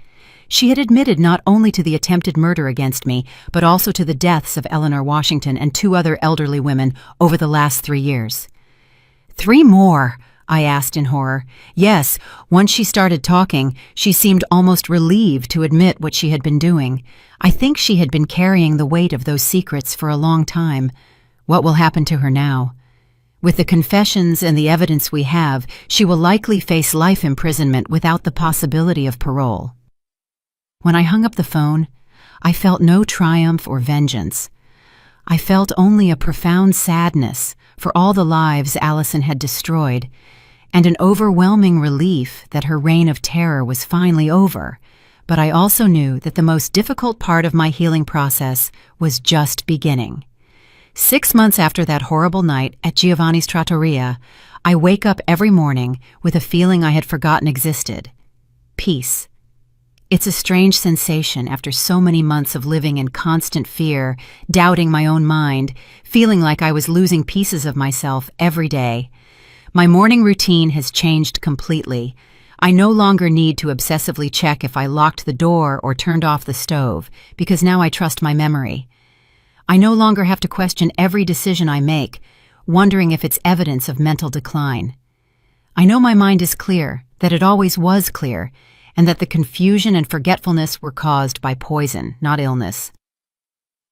She had admitted not only to the attempted murder against me, but also to the deaths of Eleanor Washington and 2 other elderly women over the last 3 years. "3 more?" I asked in horror. Yes, once she started talking, she seemed almost relieved to admit what she had been doing. I think she had been carrying the weight of those secrets for a long time. What will happen to her now? With the confessions and the evidence we have, she will likely face life imprisonment without the possibility of parole. When I hung up the phone, I felt no triumph or vengeance. I felt only a profound sadness for all the lives Allison had destroyed, and an overwhelming relief that her reign of terror was finally over. But I also knew that the most difficult part of my healing process was just beginning. 6 months after that horrible night at Giovanni's Trattoria, I wake up every morning with a feeling I had forgotten existed: peace. It's a strange sensation after so many months of living in constant fear, doubting my own mind, feeling like I was losing pieces of myself every day. My morning routine has changed completely. I no longer need to obsessively check if I locked the door or turned off the stove, because now I trust my memory. I no longer have to question every decision I make, wondering if it's evidence of mental decline. I know my mind is clear, that it always was clear, and that the confusion and forgetfulness were caused by poison, not illness.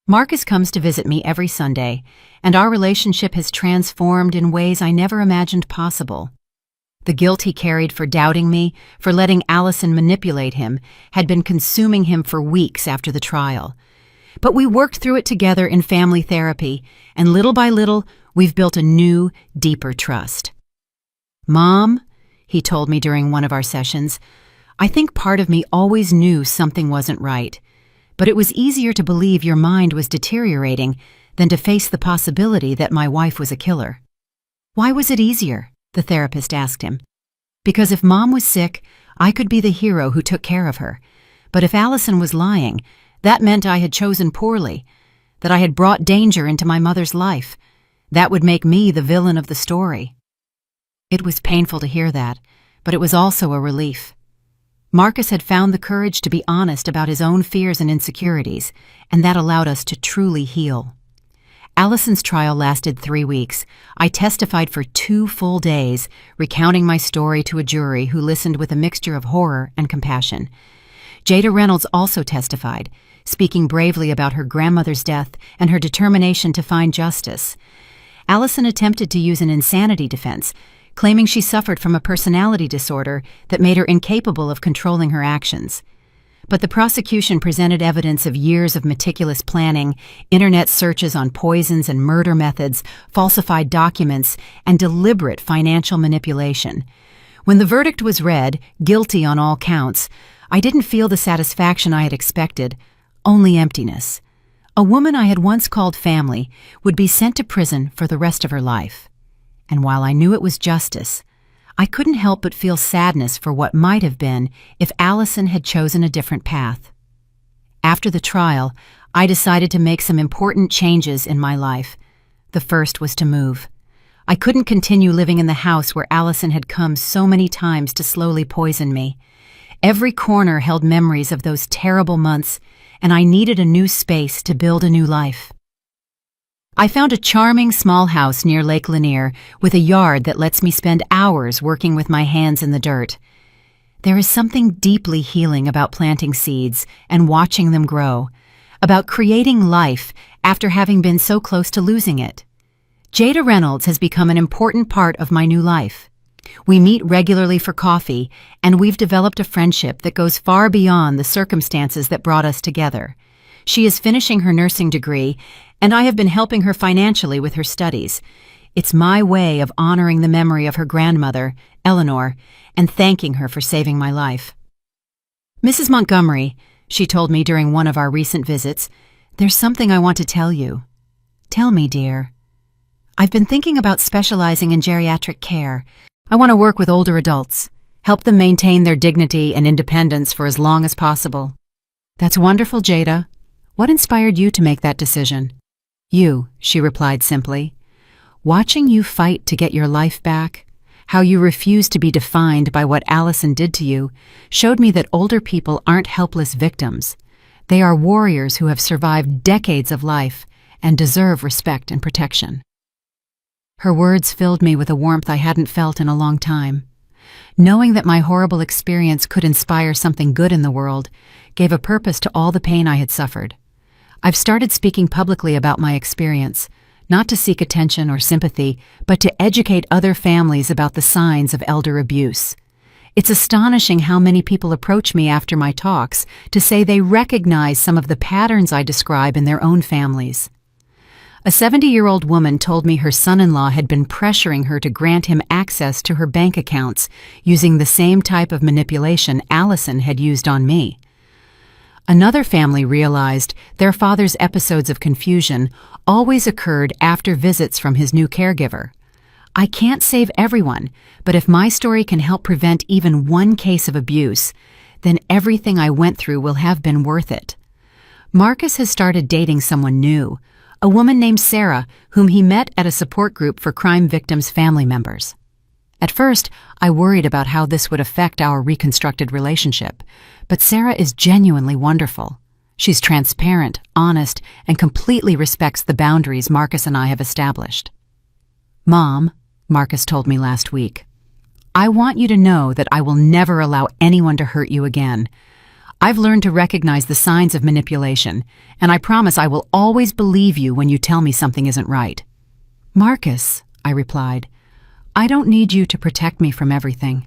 Marcus comes to visit me every Sunday, and our relationship has transformed in ways I never imagined possible. The guilt he carried for doubting me, for letting Allison manipulate him, had been consuming him for weeks after the trial. But we worked through it together in family therapy, and little by little, we've built a new, deeper trust. "Mom," he told me during one of our sessions, "I think part of me always knew something wasn't right, but it was easier to believe your mind was deteriorating than to face the possibility that my wife was a killer." "Why was it easier?" the therapist asked him. "Because if Mom was sick, I could be the hero who took care of her. But if Allison was lying, that meant I had chosen poorly, that I had brought danger into my mother's life. That would make me the villain of the story." It was painful to hear that, but it was also a relief. Marcus had found the courage to be honest about his own fears and insecurities, and that allowed us to truly heal. Allison's trial lasted 3 weeks. I testified for 2 full days, recounting my story to a jury who listened with a mixture of horror and compassion. Jada Reynolds also testified, speaking bravely about her grandmother's death and her determination to find justice. Allison attempted to use an insanity defense, claiming she suffered from a personality disorder that made her incapable of controlling her actions. But the prosecution presented evidence of years of meticulous planning, internet searches on poisons and murder methods, falsified documents, and deliberate financial manipulation. When the verdict was read, guilty on all counts, I didn't feel the satisfaction I had expected, only emptiness. A woman I had once called family would be sent to prison for the rest of her life. And while I knew it was justice, I couldn't help but feel sadness for what might have been if Allison had chosen a different path. After the trial, I decided to make some important changes in my life. The first was to move. I couldn't continue living in the house where Allison had come so many times to slowly poison me. Every corner held memories of those terrible months, and I needed a new space to build a new life. I found a charming small house near Lake Lanier with a yard that lets me spend hours working with my hands in the dirt. There is something deeply healing about planting seeds and watching them grow, about creating life after having been so close to losing it. Jada Reynolds has become an important part of my new life. We meet regularly for coffee, and we've developed a friendship that goes far beyond the circumstances that brought us together. She is finishing her nursing degree, and I have been helping her financially with her studies. It's my way of honoring the memory of her grandmother, Eleanor, and thanking her for saving my life. "Mrs. Montgomery," she told me during one of our recent visits, "there's something I want to tell you." "Tell me, dear." "I've been thinking about specializing in geriatric care. I want to work with older adults, help them maintain their dignity and independence for as long as possible." "That's wonderful, Jada. What inspired you to make that decision?" "You," she replied simply. "Watching you fight to get your life back, how you refuse to be defined by what Allison did to you, showed me that older people aren't helpless victims. They are warriors who have survived decades of life and deserve respect and protection." Her words filled me with a warmth I hadn't felt in a long time. Knowing that my horrible experience could inspire something good in the world gave a purpose to all the pain I had suffered. I've started speaking publicly about my experience, not to seek attention or sympathy, but to educate other families about the signs of elder abuse. It's astonishing how many people approach me after my talks to say they recognize some of the patterns I describe in their own families. A 70-year-old woman told me her son-in-law had been pressuring her to grant him access to her bank accounts using the same type of manipulation Allison had used on me. Another family realized their father's episodes of confusion always occurred after visits from his new caregiver. I can't save everyone, but if my story can help prevent even one case of abuse, then everything I went through will have been worth it. Marcus has started dating someone new, a woman named Sarah, whom he met at a support group for crime victims' family members. At first, I worried about how this would affect our reconstructed relationship, but Sarah is genuinely wonderful. She's transparent, honest, and completely respects the boundaries Marcus and I have established. "Mom," Marcus told me last week, "I want you to know that I will never allow anyone to hurt you again. I've learned to recognize the signs of manipulation, and I promise I will always believe you when you tell me something isn't right." "Marcus," I replied, "I don't need you to protect me from everything.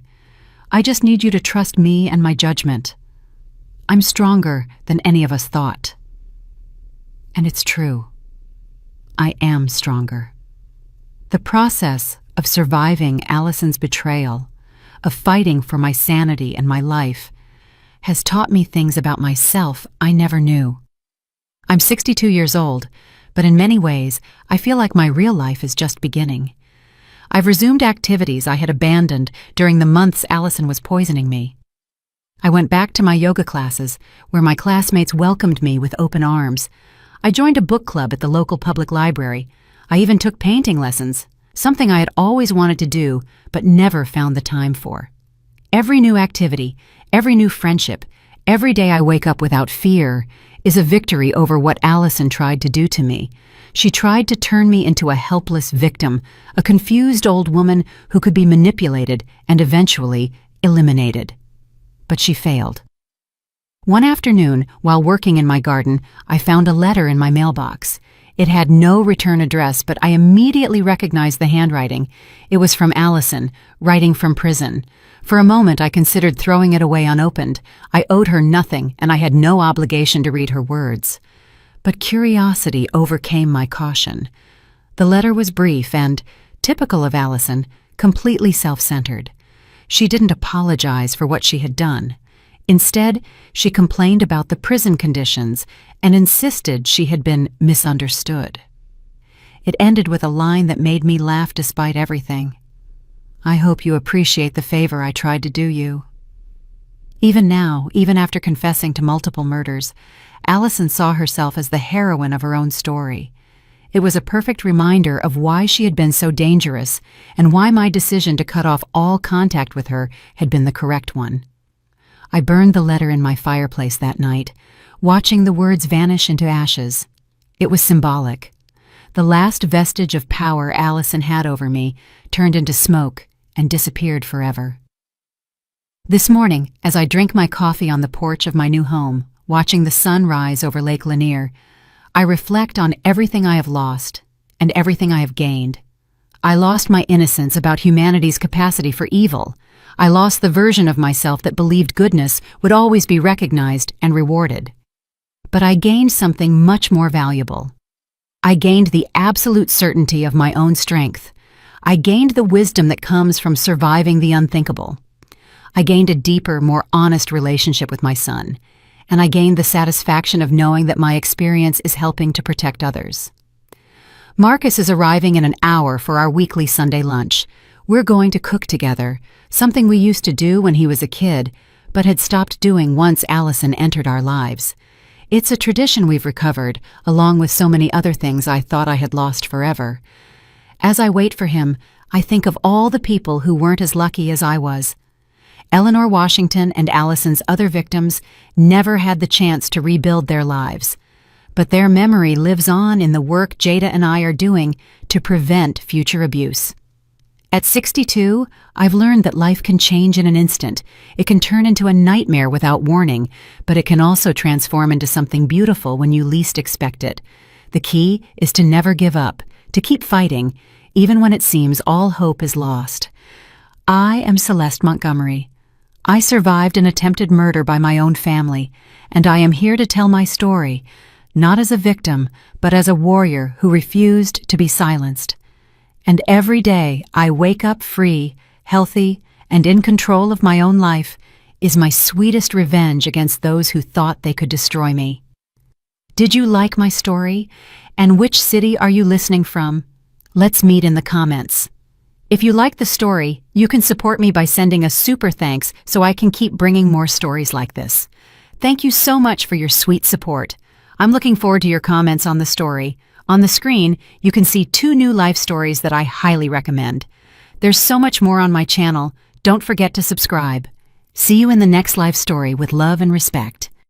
I just need you to trust me and my judgment. I'm stronger than any of us thought." And it's true. I am stronger. The process of surviving Allison's betrayal, of fighting for my sanity and my life, has taught me things about myself I never knew. I'm 62 years old, but in many ways, I feel like my real life is just beginning. I've resumed activities I had abandoned during the months Allison was poisoning me. I went back to my yoga classes, where my classmates welcomed me with open arms. I joined a book club at the local public library. I even took painting lessons, something I had always wanted to do, but never found the time for. Every new activity, every new friendship, every day I wake up without fear is a victory over what Allison tried to do to me. She tried to turn me into a helpless victim, a confused old woman who could be manipulated and eventually eliminated. But she failed. One afternoon, while working in my garden, I found a letter in my mailbox. It had no return address, but I immediately recognized the handwriting. It was from Allison, writing from prison. For a moment, I considered throwing it away unopened. I owed her nothing, and I had no obligation to read her words. But curiosity overcame my caution. The letter was brief and, typical of Allison, completely self-centered. She didn't apologize for what she had done. Instead, she complained about the prison conditions and insisted she had been misunderstood. It ended with a line that made me laugh despite everything. "I hope you appreciate the favor I tried to do you." Even now, even after confessing to multiple murders, Allison saw herself as the heroine of her own story. It was a perfect reminder of why she had been so dangerous and why my decision to cut off all contact with her had been the correct one. I burned the letter in my fireplace that night, watching the words vanish into ashes. It was symbolic. The last vestige of power Allison had over me turned into smoke and disappeared forever. This morning, as I drink my coffee on the porch of my new home, watching the sun rise over Lake Lanier, I reflect on everything I have lost and everything I have gained. I lost my innocence about humanity's capacity for evil. I lost the version of myself that believed goodness would always be recognized and rewarded. But I gained something much more valuable. I gained the absolute certainty of my own strength. I gained the wisdom that comes from surviving the unthinkable. I gained a deeper, more honest relationship with my son, and I gained the satisfaction of knowing that my experience is helping to protect others. Marcus is arriving in an hour for our weekly Sunday lunch. We're going to cook together, something we used to do when he was a kid, but had stopped doing once Allison entered our lives. It's a tradition we've recovered, along with so many other things I thought I had lost forever. As I wait for him, I think of all the people who weren't as lucky as I was. Eleanor Washington and Allison's other victims never had the chance to rebuild their lives, but their memory lives on in the work Jada and I are doing to prevent future abuse. At 62, I've learned that life can change in an instant. It can turn into a nightmare without warning, but it can also transform into something beautiful when you least expect it. The key is to never give up, to keep fighting, even when it seems all hope is lost. I am Celeste Montgomery. I survived an attempted murder by my own family, and I am here to tell my story, not as a victim, but as a warrior who refused to be silenced. And every day I wake up free, healthy, and in control of my own life is my sweetest revenge against those who thought they could destroy me. Did you like my story? And which city are you listening from? Let's meet in the comments. If you like the story, you can support me by sending a super thanks so I can keep bringing more stories like this. Thank you so much for your sweet support. I'm looking forward to your comments on the story. On the screen, you can see 2 new life stories that I highly recommend. There's so much more on my channel. Don't forget to subscribe. See you in the next life story with love and respect.